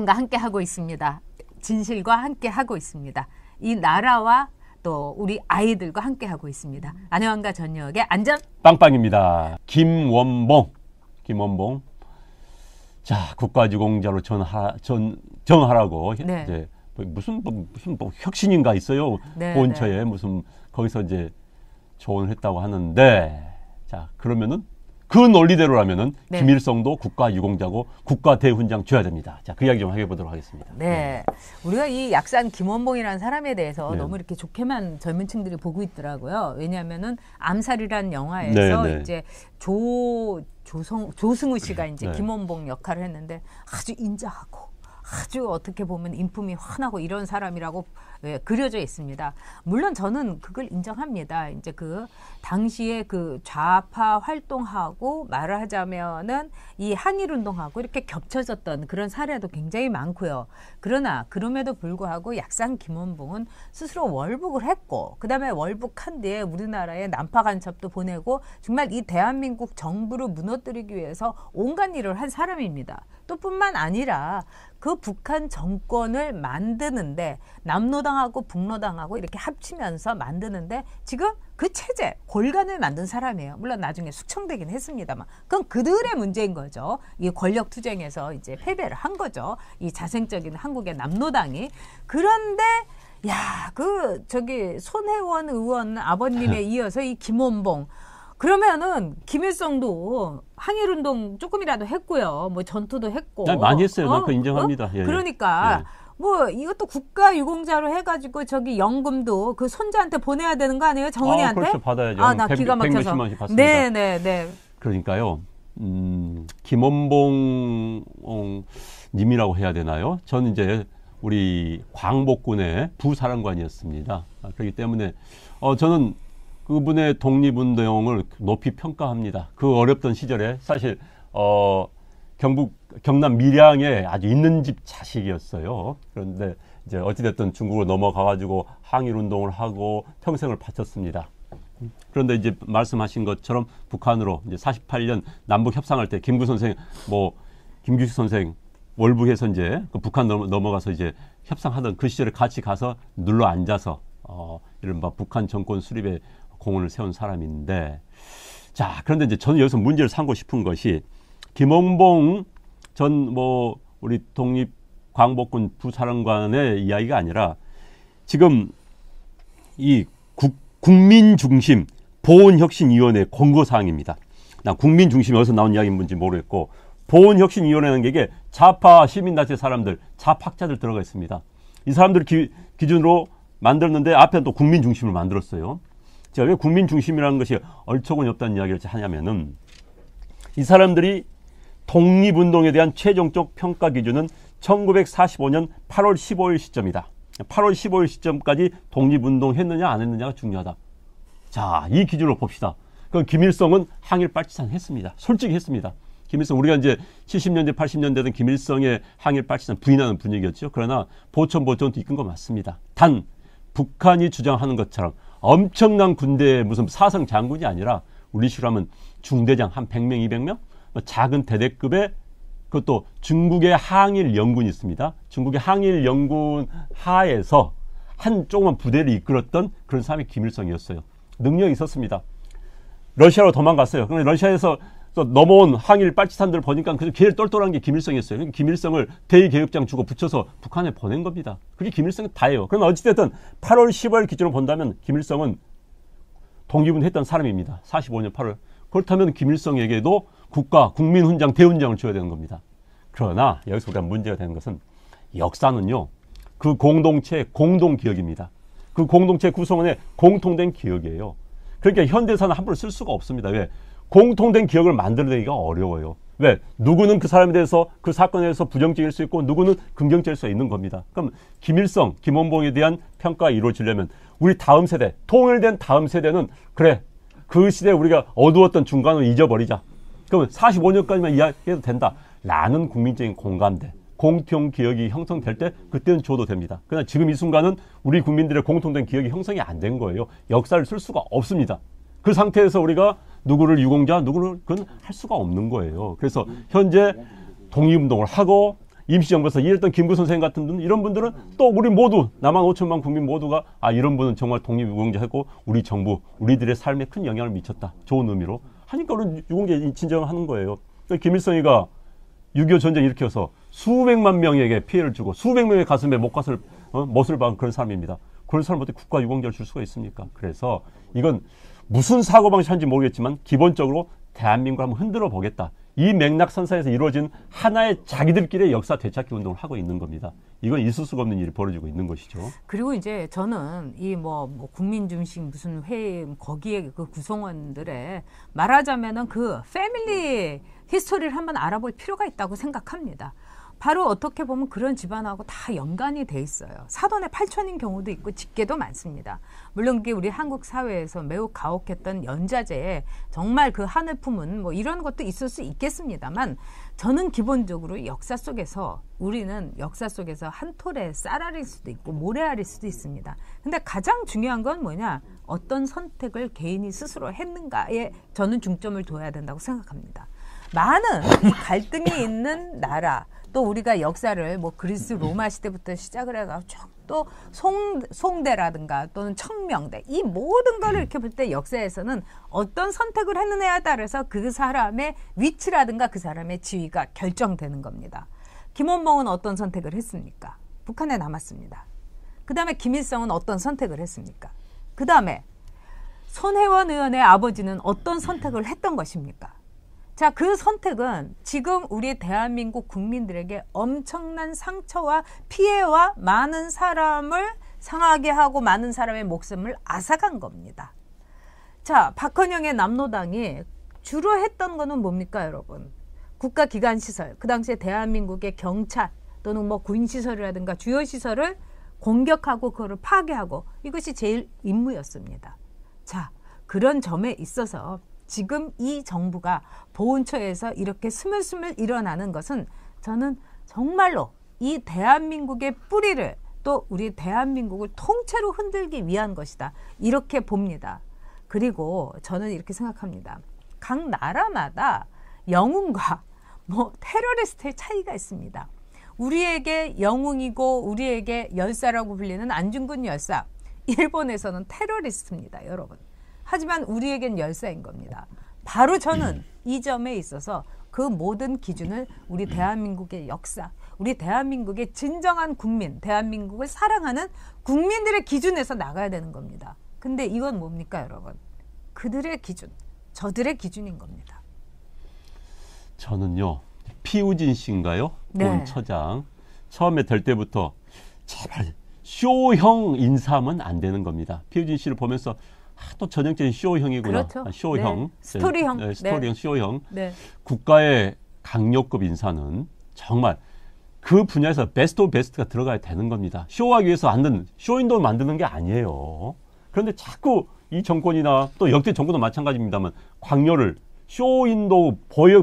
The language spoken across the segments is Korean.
여러분과 함께 하고 있습니다. 진실과 함께 하고 있습니다. 이 나라와 또 우리 아이들과 함께 하고 있습니다. 안녕한가 전역의 안전 빵빵입니다. 김원봉. 자, 국가유공자로 정하라고 네. 이제 무슨 혁신인가 있어요. 네, 본처에 네. 무슨 거기서 이제 조언을 했다고 하는데, 자, 그러면은 그 논리대로라면은 네. 김일성도 국가유공자고 국가대훈장 줘야 됩니다. 자, 그 이야기 좀 해보도록 하겠습니다. 네. 우리가 이 약산 김원봉이라는 사람에 대해서 네. 너무 이렇게 좋게만 젊은 층들이 보고 있더라고요. 왜냐하면은 암살이라는 영화에서 네, 네. 이제 조승우 씨가 이제 네. 김원봉 역할을 했는데 아주 인자하고 아주 어떻게 보면 인품이 환하고 이런 사람이라고 그려져 있습니다. 물론 저는 그걸 인정합니다. 이제 그 당시에 그 좌파 활동하고 말을 하자면은 이 항일운동하고 이렇게 겹쳐졌던 그런 사례도 굉장히 많고요. 그러나 그럼에도 불구하고 약산 김원봉은 스스로 월북을 했고 그다음에 월북한 뒤에 우리나라에 난파 간첩도 보내고 정말 이 대한민국 정부를 무너뜨리기 위해서 온갖 일을 한 사람입니다. 또 뿐만 아니라 그 북한 정권을 만드는데 남로당하고 북로당하고 이렇게 합치면서 만드는데 지금 그 체제, 골간을 만든 사람이에요. 물론 나중에 숙청되긴 했습니다만 그건 그들의 문제인 거죠. 이 권력 투쟁에서 이제 패배를 한 거죠. 이 자생적인 한국의 남로당이. 그런데 손혜원 의원 아버님에 이어서 이 김원봉 그러면은 김일성도 항일운동 조금이라도 했고요. 뭐 전투도 했고. 많이 했어요. 난 그거 인정합니다. 예, 그러니까 뭐 이것도 국가유공자로 해가지고 저기 연금도 그 손자한테 보내야 되는 거 아니에요? 정은이한테? 그렇죠. 받아야죠. 나 기가 막혀서. 100몇십만 원씩 받습니다. 네네네. 그러니까요. 김원봉 님이라고 해야 되나요? 저는 이제 우리 광복군의 부사령관이었습니다. 그렇기 때문에 저는 그분의 독립운동을 높이 평가합니다. 그 어렵던 시절에 사실 경남 밀양에 아주 있는 집 자식이었어요. 그런데 이제 어찌됐든 중국으로 넘어가가지고 항일운동을 하고 평생을 바쳤습니다. 그런데 이제 말씀하신 것처럼 북한으로 이제 48년 남북 협상할 때 김규식 선생 월북해서 이제 그 북한 넘어가서 이제 협상하던 그 시절에 같이 가서 눌러 앉아서 이른바 북한 정권 수립에 공헌을 세운 사람인데, 자, 그런데 이제 저는 여기서 문제를 삼고 싶은 것이 김원봉 전 우리 독립광복군 부사령관의 이야기가 아니라 지금 이 국민중심 보훈혁신위원회 권고사항입니다. 난 국민중심이 어디서 나온 이야기인지 모르겠고, 보훈혁신위원회라는 게 이게 좌파 시민단체 사람들, 좌파학자들 들어가 있습니다. 이 사람들 기준으로 만들었는데 앞에 또 국민중심을 만들었어요. 제가 왜 국민중심이라는 것이 얼처구니 없다는 이야기를 하냐면은 이 사람들이 독립운동에 대한 최종적 평가 기준은 1945년 8월 15일 시점이다. 8월 15일 시점까지 독립운동 했느냐 안 했느냐가 중요하다. 자, 이 기준으로 봅시다. 그럼 김일성은 항일 빨치산 했습니다. 솔직히 했습니다. 김일성, 우리가 이제 70년대 80년대는 김일성의 항일 빨치산 부인하는 분위기였죠. 그러나 보천도 이끈 거 맞습니다. 단 북한이 주장하는 것처럼 엄청난 군대의 무슨 사성 장군이 아니라 우리식으로 하면 중대장 한 100명, 200명? 작은 대대급의 그것도 중국의 항일 연군이 있습니다. 중국의 항일 연군 하에서 한 조그만 부대를 이끌었던 그런 사람이 김일성이었어요. 능력이 있었습니다. 러시아로 도망갔어요. 그런데 러시아에서 넘어온 항일 빨치산들을 보니까 그 제일 똘똘한 게 김일성이었어요. 그러니까 김일성을 대의개혁장 주고 붙여서 북한에 보낸 겁니다. 그게 김일성이 다예요. 그러나 어찌됐든 8월 10월 기준으로 본다면 김일성은 독립운동 했던 사람입니다. 45년 8월. 그렇다면 김일성에게도 국민훈장, 대훈장을 줘야 되는 겁니다. 그러나 여기서 우리가 문제가 되는 것은 역사는요, 그 공동체의 공동기억입니다. 그 공동체 구성원의 공통된 기억이에요. 그러니까 현대사는 함부로 쓸 수가 없습니다. 왜? 공통된 기억을 만들어내기가 어려워요. 왜? 누구는 그 사람에 대해서 그 사건에 대해서 부정적일 수 있고 누구는 긍정적일 수 있는 겁니다. 그럼 김일성, 김원봉에 대한 평가가 이루어지려면 우리 다음 세대, 통일된 다음 세대는 그래, 그 시대에 우리가 어두웠던 중간을 잊어버리자. 그러면 45년까지만 이야기해도 된다. 라는 국민적인 공감대, 공통 기억이 형성될 때 그때는 줘도 됩니다. 그러나 지금 이 순간은 우리 국민들의 공통된 기억이 형성이 안 된 거예요. 역사를 쓸 수가 없습니다. 그 상태에서 우리가 누구를 유공자, 누구를 그건 할 수가 없는 거예요. 그래서 현재 독립운동을 하고 임시정부에서 일했던 김구 선생 같은 분, 이런 분들은 또 우리 모두 남한 5천만 국민 모두가 이런 분은 정말 독립유공자였고 우리 정부, 우리들의 삶에 큰 영향을 미쳤다. 좋은 의미로 하니까 우리 유공자 진정하는 거예요. 그러니까 김일성이가 6.25 전쟁 일으켜서 수백만 명에게 피해를 주고 수백 명의 가슴에 못을 박은 그런 사람입니다. 그런 사람한테 국가 유공자를 줄 수가 있습니까? 그래서 이건 무슨 사고방식인지 모르겠지만 기본적으로 대한민국을 한번 흔들어 보겠다. 이 맥락선상에서 이루어진 하나의 자기들끼리의 역사 되찾기 운동을 하고 있는 겁니다. 이건 있을 수가 없는 일이 벌어지고 있는 것이죠. 그리고 이제 저는 이 뭐 국민중심 무슨 회의 거기에 그 구성원들의 말하자면은 그 패밀리 히스토리를 한번 알아볼 필요가 있다고 생각합니다. 바로 어떻게 보면 그런 집안하고 다 연관이 돼 있어요. 사돈의 팔촌인 경우도 있고 직계도 많습니다. 물론 그게 우리 한국 사회에서 매우 가혹했던 연좌제에 정말 그 한을 품은 뭐 이런 것도 있을 수 있겠습니다만 저는 기본적으로 역사 속에서 우리는 역사 속에서 한 톨의 쌀알일 수도 있고 모래알일 수도 있습니다. 근데 가장 중요한 건 뭐냐? 어떤 선택을 개인이 스스로 했는가에 저는 중점을 둬야 된다고 생각합니다. 많은 이 갈등이 있는 나라 또 우리가 역사를 뭐 그리스 로마 시대부터 시작을 해가지고 또 송대라든가 또는 청명대 이 모든 걸 이렇게 볼 때 역사에서는 어떤 선택을 했느냐에 따라서 그 사람의 위치라든가 그 사람의 지위가 결정되는 겁니다. 김원봉은 어떤 선택을 했습니까? 북한에 남았습니다. 그 다음에 김일성은 어떤 선택을 했습니까? 그 다음에 손혜원 의원의 아버지는 어떤 선택을 했던 것입니까? 자, 그 선택은 지금 우리 대한민국 국민들에게 엄청난 상처와 피해와 많은 사람을 상하게 하고 많은 사람의 목숨을 앗아간 겁니다. 자, 박헌영의 남로당이 주로 했던 거는 뭡니까, 여러분? 국가기관시설, 그 당시에 대한민국의 경찰 또는 뭐 군시설이라든가 주요 시설을 공격하고 그거를 파괴하고 이것이 제일 임무였습니다. 자, 그런 점에 있어서 지금 이 정부가 보훈처에서 이렇게 스물스물 일어나는 것은 저는 정말로 이 대한민국의 뿌리를 또 우리 대한민국을 통째로 흔들기 위한 것이다. 이렇게 봅니다. 그리고 저는 이렇게 생각합니다. 각 나라마다 영웅과 뭐 테러리스트의 차이가 있습니다. 우리에게 영웅이고 우리에게 열사라고 불리는 안중근 열사. 일본에서는 테러리스트입니다, 여러분. 하지만 우리에겐 열사인 겁니다. 바로 저는 이 점에 있어서 그 모든 기준을 우리 대한민국의 역사, 우리 대한민국의 진정한 국민, 대한민국을 사랑하는 국민들의 기준에서 나가야 되는 겁니다. 근데 이건 뭡니까, 여러분? 그들의 기준, 저들의 기준인 겁니다. 저는요, 피우진 씨인가요? 본 처장. 처음에 될 때부터 제발 쇼형 인사하면 안 되는 겁니다. 피우진 씨를 보면서 또 전형적인 쇼형이구나. 그렇죠. 쇼형. 네. 스토리형. 네, 스토리형, 쇼형. 네. 국가의 강력급 인사는 정말 그 분야에서 베스트 오브 베스트가 들어가야 되는 겁니다. 쇼하기 위해서 쇼인도 만드는 게 아니에요. 그런데 자꾸 이 정권이나 또 역대 정권도 마찬가지입니다만 광요를 쇼인도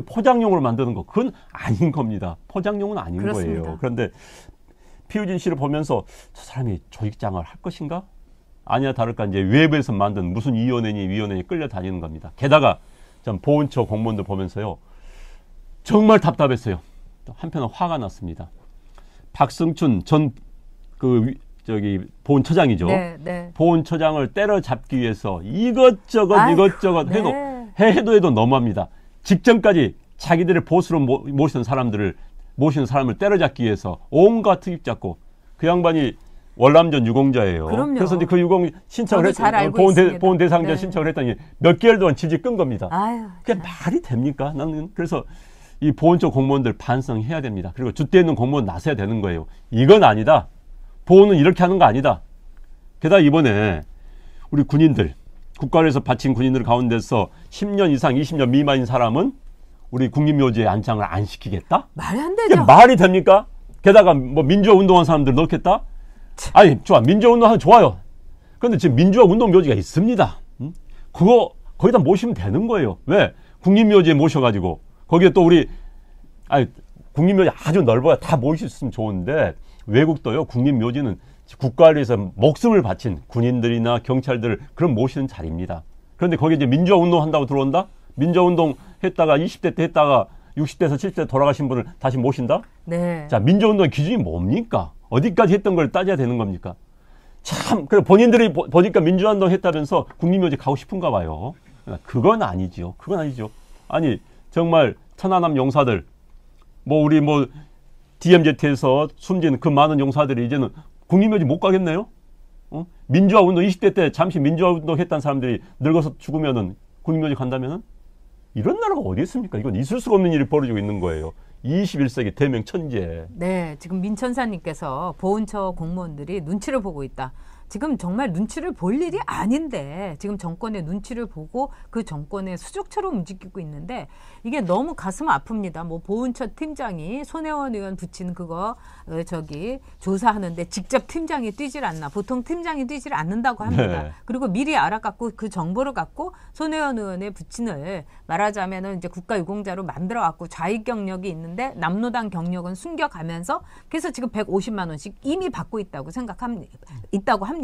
포장용으로 만드는 거 그건 아닌 겁니다. 포장용은 아닌 그렇습니다. 거예요. 그런데 피우진 씨를 보면서 저 사람이 조직장을 할 것인가? 아니야 다를까 이제 외부에서 만든 무슨 위원회니 끌려다니는 겁니다. 게다가 전 보훈처 공무원들 보면서요. 정말 답답했어요. 또 한편은 화가 났습니다. 박승춘 전 보훈처장이죠. 네. 보훈처장을 때려잡기 위해서 이것저것 해도 너무합니다. 직전까지 자기들의 보수로 모시는 사람을 때려잡기 위해서 온갖 특입 잡고 그 양반이 월남전 유공자예요. 그럼요. 그래서 이제 그 유공 신청을 했더니 보훈 대상자 신청을 했더니 몇 개월 동안 질질 끈 겁니다. 그게 말이 됩니까? 나는 그래서 이 보훈처 공무원들 반성해야 됩니다. 그리고 줏대 있는 공무원 나서야 되는 거예요. 이건 아니다. 보훈은 이렇게 하는 거 아니다. 게다가 이번에 우리 군인들 국가에서 바친 군인들 가운데서 10년 이상 20년 미만인 사람은 우리 국립묘지에 안장을 안 시키겠다? 말이 안 되죠. 이게 말이 됩니까? 게다가 뭐 민주화 운동한 사람들 넣겠다? 아니 좋아, 민주화 운동하면 좋아요. 그런데 지금 민주화 운동 묘지가 있습니다. 그거 거기다 모시면 되는 거예요. 왜? 국립묘지에 모셔가지고 거기에 또 국립묘지 아주 넓어야 다 모셨으면 좋은데 외국도요. 국립묘지는 국가를 위해서 목숨을 바친 군인들이나 경찰들 그런 모시는 자리입니다. 그런데 거기에 이제 민주화 운동 한다고 들어온다? 민주화 운동 했다가 20대 때 했다가 60대에서 70대 돌아가신 분을 다시 모신다? 네. 자, 민주운동의 기준이 뭡니까? 어디까지 했던 걸 따져야 되는 겁니까? 참, 그래 본인들이 보니까 민주운동 했다면서 국민묘지 가고 싶은가 봐요. 그건 아니죠. 그건 아니죠. 아니, 정말 천안함 용사들, 뭐 우리 뭐 DMZ에서 숨진 그 많은 용사들이 이제는 국민묘지 못 가겠네요? 민주화 운동 20대 때 잠시 민주화 운동 했던 사람들이 늙어서 죽으면은 국민묘지 간다면은 이런 나라가 어디 있습니까? 이건 있을 수가 없는 일이 벌어지고 있는 거예요. 21세기 대명 천재. 네, 지금 민천사님께서 보훈처 공무원들이 눈치를 보고 있다. 지금 정말 눈치를 볼 일이 아닌데 지금 정권의 눈치를 보고 그 정권의 수족처럼 움직이고 있는데 이게 너무 가슴 아픕니다. 뭐 보훈처 팀장이 손혜원 의원 붙인 그거 조사하는데 직접 팀장이 뛰질 않나. 보통 팀장이 뛰질 않는다고 합니다. 네. 그리고 미리 알아갖고 그 정보를 갖고 손혜원 의원의 부친을 말하자면은 이제 국가유공자로 만들어갖고 좌익 경력이 있는데 남로당 경력은 숨겨가면서 그래서 지금 150만 원씩 이미 받고 있다고 있다고 합니다.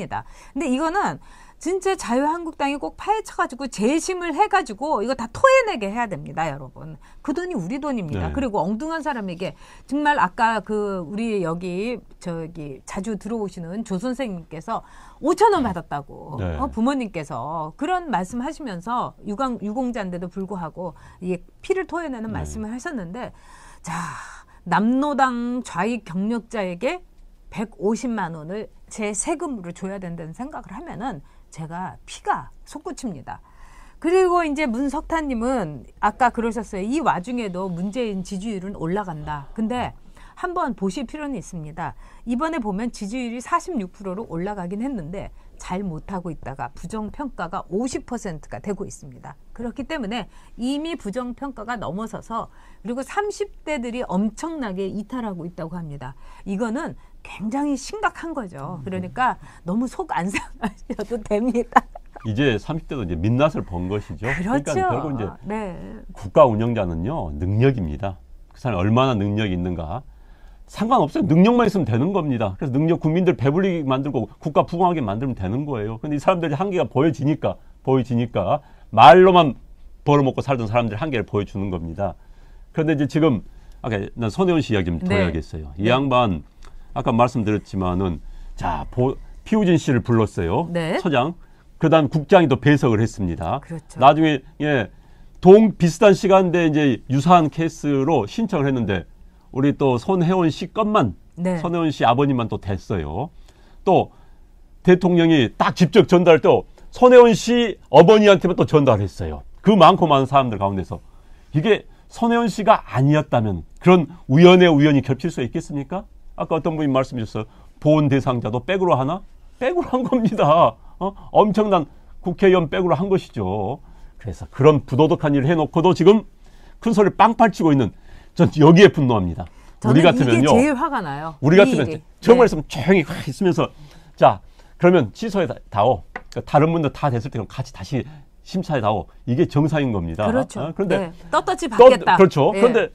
근데 이거는 진짜 자유한국당이 꼭 파헤쳐가지고 재심을 해가지고 이거 다 토해내게 해야 됩니다, 여러분. 그 돈이 우리 돈입니다. 네. 그리고 엉뚱한 사람에게 정말 아까 우리 여기 자주 들어오시는 조 선생님께서 5천 원 받았다고 네. 부모님께서 그런 말씀하시면서 유공자인데도 불구하고 이게 피를 토해내는 말씀을 하셨는데 자 남로당 좌익 경력자에게 150만 원을 제 세금으로 줘야 된다는 생각을 하면은 제가 피가 솟구칩니다. 그리고 이제 문석탄님은 아까 그러셨어요. 이 와중에도 문재인 지지율은 올라간다. 근데 한번 보실 필요는 있습니다. 이번에 보면 지지율이 46%로 올라가긴 했는데 잘 못하고 있다가 부정평가가 50%가 되고 있습니다. 그렇기 때문에 이미 부정평가가 넘어서서 그리고 30대들이 엄청나게 이탈하고 있다고 합니다. 이거는 굉장히 심각한 거죠. 그러니까 너무 속 안 상하셔도 됩니다. 이제 30대도 이제 민낯을 본 것이죠. 그렇죠. 그러니까 결국 이제 네. 국가 운영자는요, 능력입니다. 그 사람이 얼마나 능력이 있는가. 상관없어요. 능력만 있으면 되는 겁니다. 그래서 능력 국민들 배불리게 만들고 국가 부강하게 만들면 되는 거예요. 근데 이 사람들이 한계가 보여지니까 말로만 벌어먹고 살던 사람들 한계를 보여주는 겁니다. 그런데 이제 지금 아까 난 손혜원 씨 이야기 좀 더 해야겠어요. 이 양반 아까 말씀드렸지만은 자 피우진 씨를 불렀어요. 네. 서장. 그다음 국장이 또 배석을 했습니다. 그렇죠. 나중에 비슷한 시간대 이제 유사한 케이스로 신청을 했는데 우리 또 손혜원 씨 것만 손혜원 씨 아버님만 또 됐어요. 또 대통령이 딱 직접 전달할 때 손혜원 씨 어머니한테만 또 전달했어요. 그 많고 많은 사람들 가운데서 이게 손혜원 씨가 아니었다면 그런 우연의 우연이 겹칠 수 있겠습니까? 아까 어떤 분이 말씀해 주셨어요. 보훈 대상자도 백으로 하나? 백으로 한 겁니다. 엄청난 국회의원 백으로 한 것이죠. 그래서 그런 부도덕한 일을 해놓고도 지금 큰 소리를 빵빵 치고 있는 전 여기에 분노합니다. 우리 같으면요. 이게 제일 화가 나요. 우리 같으면 정말 있으면 조용히 있으면서 자 그러면 취소해 다오. 그러니까 다른 분들 다 됐을 때 그럼 같이 다시 심사해 다오. 이게 정상인 겁니다. 그렇죠. 그런데 떳떳이 받겠다. 그렇죠. 그런데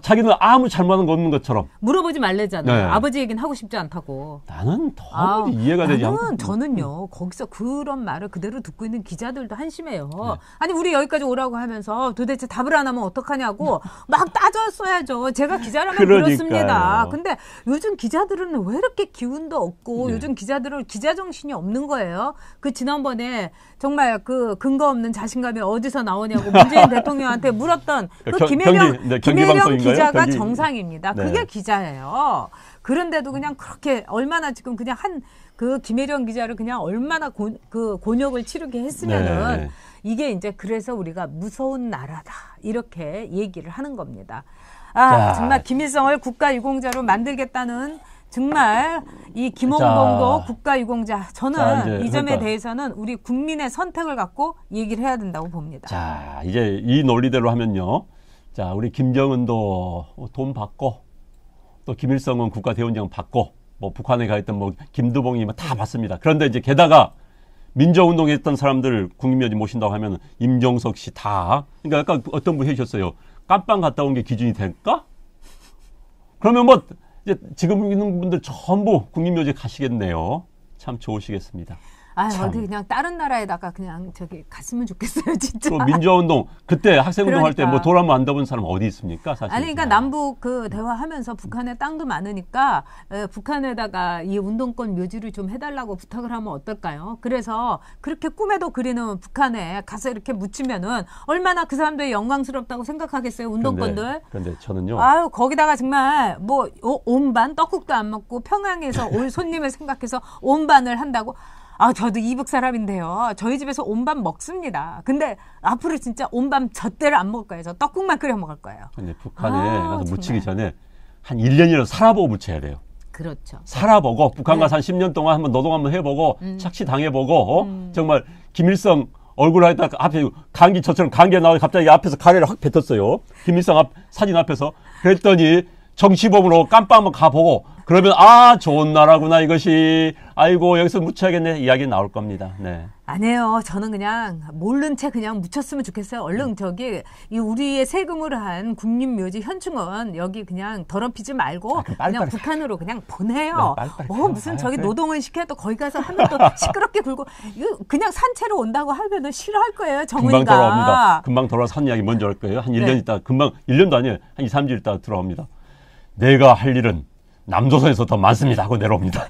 자기는 아무 잘못한 거 없는 것처럼 물어보지 말래잖아요. 아버지 얘기는 하고 싶지 않다고. 나는 도무지 이해가 되지 않고. 저는요 거기서 그런 말을 그대로 듣고 있는 기자들도 한심해요. 아니 우리 여기까지 오라고 하면서 도대체 답을 안 하면 어떡하냐고 막 따졌어야죠. 제가 기자라면 그렇습니다. 근데 요즘 기자들은 왜 이렇게 기운도 없고 요즘 기자들은 기자 정신이 없는 거예요. 지난번에 정말 근거 없는 자신감이 어디서 나오냐고 문재인 대통령한테 물었던 김혜령 기자가 정상입니다. 그게 기자예요. 그런데도 그냥 그렇게 얼마나 지금 그냥 김혜령 기자를 그냥 얼마나 곤욕을 치르게 했으면은 이게 이제 그래서 우리가 무서운 나라다 이렇게 얘기를 하는 겁니다. 정말 김일성을 국가유공자로 만들겠다는 정말 이 김홍범도 국가유공자. 저는 이 점에 대해서는 우리 국민의 선택을 갖고 얘기를 해야 된다고 봅니다. 자, 이제 이 논리대로 하면요. 자, 우리 김정은도 돈 받고 또 김일성은 국가대원장 받고 뭐 북한에 가 있던 김두봉이 다 받습니다. 그런데 이제 게다가 민주운동에 했던 사람들 국민묘지 모신다고 하면 임종석 씨 다. 그러니까 아까 어떤 분이 해주셨어요. 깜빵 갔다 온 게 기준이 될까? 그러면 이제 지금 있는 분들 전부 국민묘지 가시겠네요. 참 좋으시겠습니다. 아, 참. 어디 그냥 다른 나라에다가 그냥 저기 갔으면 좋겠어요, 진짜. 또 민주화운동 그때 학생운동 할 때 뭐 그러니까. 돌아면 안 돼본 사람 어디 있습니까? 사실. 아니, 그러니까 남북 그 대화하면서 북한에 땅도 많으니까 북한에다가 이 운동권 묘지를 좀 해달라고 부탁을 하면 어떨까요? 그래서 그렇게 꿈에도 그리는 북한에 가서 이렇게 묻히면은 얼마나 그 사람들이 영광스럽다고 생각하겠어요, 운동권들. 그런데 저는요. 아유, 거기다가 정말 뭐 온반 떡국도 안 먹고 평양에서 올 손님을 생각해서 온반을 한다고. 아, 저도 이북 사람인데요. 저희 집에서 온밤 먹습니다. 근데 앞으로 진짜 온밤 젖대를 안 먹을 거예요. 저 떡국만 끓여 먹을 거예요. 근데 북한에 아, 가서 묻히기 정말. 전에 한 1년이라도 살아보고 묻혀야 돼요. 그렇죠. 살아보고 북한 가서 네. 한 10년 동안 한번 노동 한번 해보고 착취 당해보고 정말 김일성 얼굴 에다 앞에 저처럼 감기 나와 갑자기 앞에서 가래를 확 뱉었어요. 김일성 사진 앞에서. 그랬더니 정치범으로 깜빡 한번 가보고 그러면 아 좋은 나라구나 이것이 아이고 여기서 묻혀야겠네 이야기 나올 겁니다. 네. 아니에요. 저는 그냥 모른 채 그냥 묻혔으면 좋겠어요. 얼른 저기 이 우리의 세금으로 한 국립묘지 현충원 여기 그냥 더럽히지 말고 그냥 북한으로 그냥 보내요. 무슨 저기 노동을 시켜도 거기 가서 하면 또 시끄럽게 굴고 이거 그냥 산채로 온다고 하면은 싫어할 거예요. 정은이가. 금방 돌아옵니다. 금방 돌아와서 한 이야기 먼저 할 거예요. 한 1년 네. 있다 금방 1년도 아니에요. 한 2, 3주 있다 들어옵니다. 내가 할 일은 남조선에서 더 많습니다 하고 내려옵니다.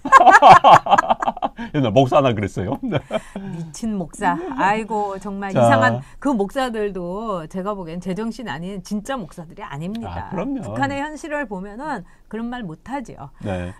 옛날 목사 하나 그랬어요. 미친 목사. 아이고 정말 자. 이상한 그 목사들도 제가 보기엔 제정신 아닌 진짜 목사들이 아닙니다. 아, 그럼요. 북한의 현실을 보면은 그런 말 못하지요. 네.